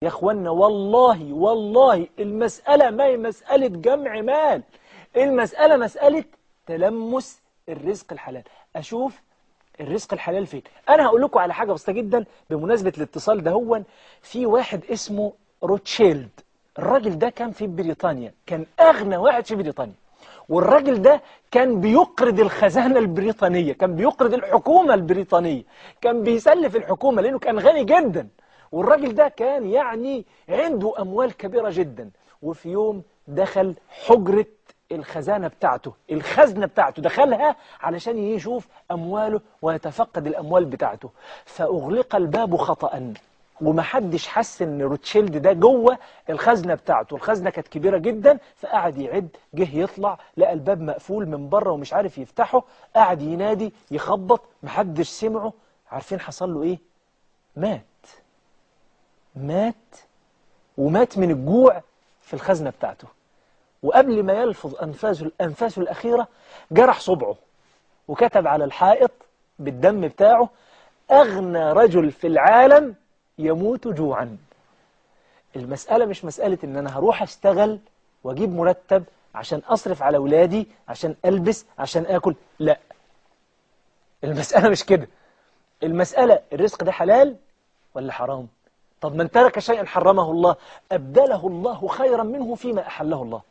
يا اخوانا والله والله المسألة ما هي مسألة جمع مال، المسألة مسألة تلمس الرزق الحلال. أشوف الرزق الحلال فين. أنا هقول لكم على حاجة بسيطة جدا بمناسبة الاتصال ده. هو في واحد اسمه روتشيلد، الراجل ده كان في بريطانيا، كان أغنى واحد في بريطانيا، والراجل ده كان بيقرض الخزانة البريطانية، كان بيقرض الحكومة البريطانية، كان بيسلف الحكومة لأنه كان غني جدا. والراجل ده كان يعني عنده أموال كبيرة جدا. وفي يوم دخل حجرة الخزانة بتاعته، الخزنة بتاعته، دخلها علشان يشوف أمواله ويتفقد الأموال بتاعته، فأغلق الباب خطأ ومحدش حس ان روتشيلد ده جوه الخزنه بتاعته. الخزنه كانت كبيره جدا، فقعد يعد، جه يطلع لقى الباب مقفول من بره ومش عارف يفتحه، قعد ينادي يخبط، محدش سمعه. عارفين حصل له ايه؟ مات. مات، ومات من الجوع في الخزنه بتاعته. وقبل ما يلفظ انفاسه الاخيره جرح صبعه وكتب على الحائط بالدم بتاعه: اغنى رجل في العالم يموت جوعا. المسألة مش مسألة ان انا هروح اشتغل واجيب مرتب عشان اصرف على اولادي، عشان البس، عشان اكل. لا، المسألة مش كده. المسألة الرزق ده حلال ولا حرام؟ طب من ترك شيئا حرمه الله أبدله الله خيرا منه فيما أحله الله.